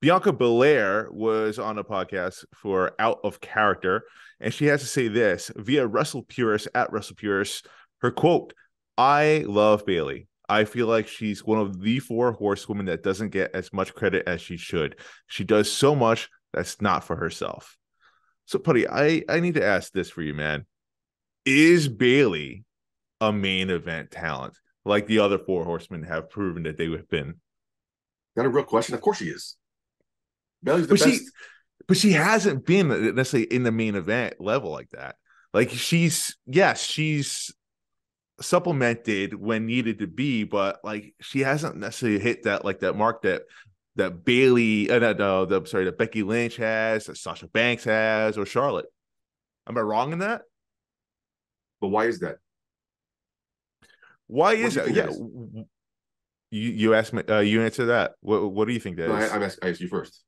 Bianca Belair was on a podcast for Out of Character, and she has to say this via Russell Purist at Russell Purist. Her quote: "I love Bayley. I feel like she's one of the four horsewomen that doesn't get as much credit as she should. She does so much that's not for herself." So, Putty, I need to ask this for you, man. Is Bayley a main event talent like the other four horsemen have proven that they have been? Not a real question. Of course she is. Bayley's the But she best. but she hasn't been necessarily in the main event level like that. Like she's supplemented when needed to be, but like she hasn't necessarily hit that mark that Bayley, that Becky Lynch has, that Sasha Banks has, or Charlotte. Am I wrong in that? But why is that? Why What is do you that? think that Yeah, is? you asked me. You answer that. What do you think that No, is? I asked you first.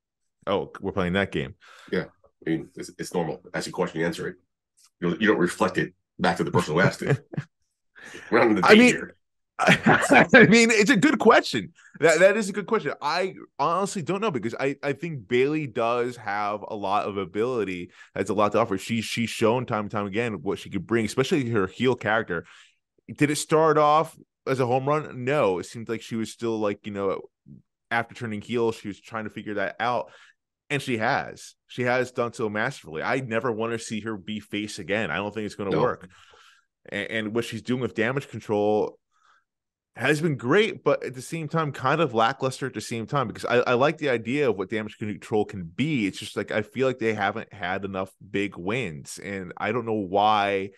Oh, we're playing that game. Yeah. I mean, it's normal. Ask you a question, you answer it. You don't reflect it back to the person who asked it. We're not in the I debate mean, here. I mean, it's a good question. That is a good question. I honestly don't know because I think Bayley does have a lot of ability, has a lot to offer. She's shown time and time again what she could bring, especially her heel character. Did it start off as a home run? No, it seemed like she was still like, after turning heel, she was trying to figure that out. And she has done so masterfully. I never want to see her be face again. I don't think it's going to No. work. And what she's doing with damage control has been great, but at the same time, kind of lackluster at the same time, because I like the idea of what damage control can be. It's just like I feel like they haven't had enough big wins, and I don't know why.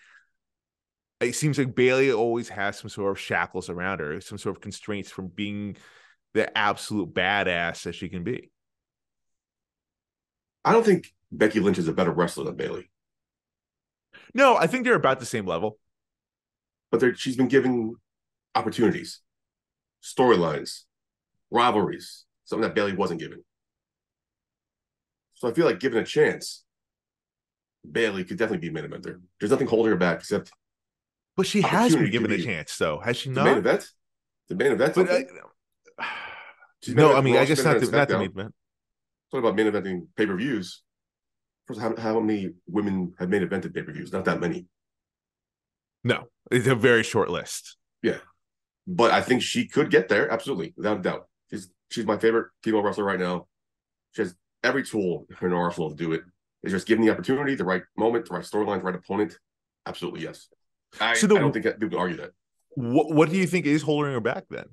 It seems like Bayley always has some sort of shackles around her, some sort of constraints from being the absolute badass that she can be. I don't think Becky Lynch is a better wrestler than Bayley, No, I think they're about the same level. but she's been given opportunities, storylines, rivalries, something that Bayley wasn't given. So I feel like given a chance, Bayley could definitely be a main eventer. There's nothing holding her back except But she has been opportunity to given a be chance, though, has she the main not? event. The main event But something. She's main no, I event mean, I Raw. She's guess main event not the SmackDown. main event. Talking about main eventing pay per views. First, how many women have main evented pay per views? Not that many. No, it's a very short list. Yeah, but I think she could get there. Absolutely, without a doubt. She's my favorite female wrestler right now. She has every tool in her arsenal to do it. It's just given the opportunity, the right moment, the right storyline, the right opponent. Absolutely, yes. So I don't think that people can argue that. what do you think is holding her back then?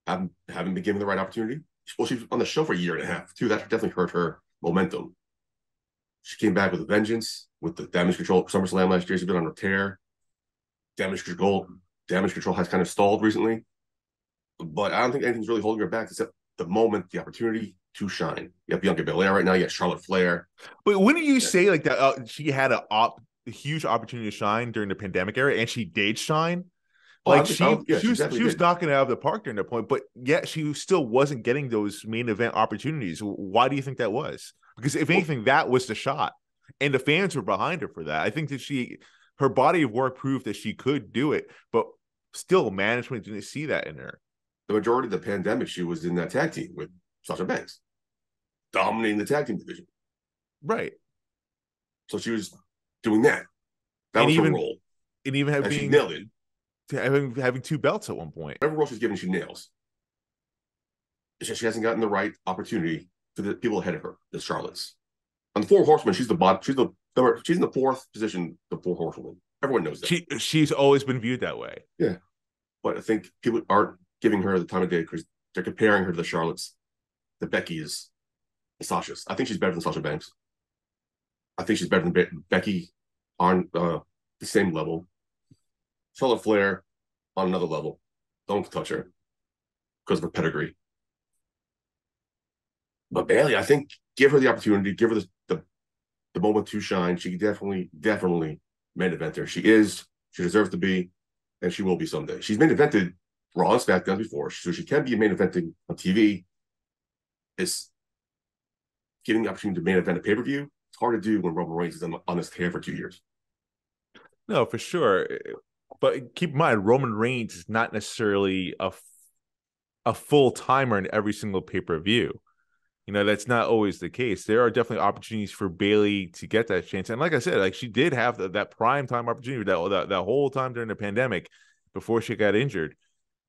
Haven't been given the right opportunity. Well, she was on the show for a year and a half too. That definitely hurt her momentum. She came back with a vengeance with the damage control SummerSlam last year. She's been on a tear. Damage control has kind of stalled recently, but I don't think anything's really holding her back except the moment, the opportunity to shine. You have Bianca Belair right now. You got Charlotte Flair. But wouldn't you say like that? She had a huge opportunity to shine during the pandemic era, and she did shine. Oh, Like yeah, she she was definitely did. knocking it out of the park during that point, but yet she still wasn't getting those main event opportunities. Why do you think that was? Because if Well, anything, that was the shot, and the fans were behind her for that. I think that her body of work proved that she could do it, but still, management didn't see that in her. the majority of the pandemic, she was in that tag team with Sasha Banks, dominating the tag team division. Right. So she was doing that. That And was her even role, have and she being nailed it. having two belts at one point. Whatever role she's given, she nails. It's just she hasn't gotten the right opportunity for the people ahead of her, the Charlottes. On the Four Horsemen, she's the bot. She's in the fourth position. The Four Horsewomen. Everyone knows that. She's always been viewed that way. Yeah, but I think people aren't giving her the time of day because they're comparing her to the Charlottes, the Beckys, the Sashas. I think she's better than Sasha Banks. I think she's better than Becky on the same level. Charlotte Flair on another level. Don't touch her because of her pedigree. But Bayley, I think, give her the opportunity, give her the moment to shine. She definitely main eventer. She is. She deserves to be, and she will be someday. She's main evented Raw and SmackDown before, so she can be main eventing on TV. It's getting the opportunity to main event a pay per view. It's hard to do when Roman Reigns is on this tear for 2 years. No, for sure. But keep in mind, Roman Reigns is not necessarily a full timer in every single pay-per-view. That's not always the case. There are definitely opportunities for Bayley to get that chance. And like I said, like she did have that prime time opportunity that whole time during the pandemic before she got injured.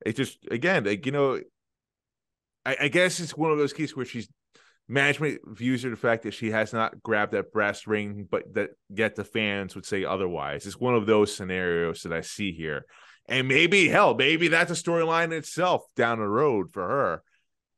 It just, again, like, I guess it's one of those cases where management views her the fact that she has not grabbed that brass ring, but that yet the fans would say otherwise. It's one of those scenarios that I see here. And maybe that's a storyline in itself down the road for her.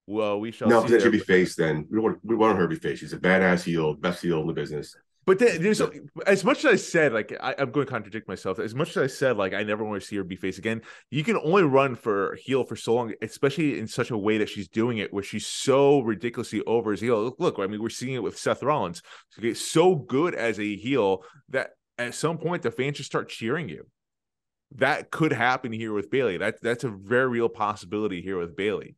Well, we shall No, see because then there. she'll be face. Then we want her to be face. She's a badass heel, best heel in the business. But as much as I said, like I'm going to contradict myself. As much as I said, like I never want to see her be face again. You can only run for heel for so long, especially in such a way that she's doing it, where she's so ridiculously over as heel. Look, I mean, we're seeing it with Seth Rollins. She gets so good as a heel that at some point the fans just start cheering you. That could happen here with Bayley. That's a very real possibility here with Bayley.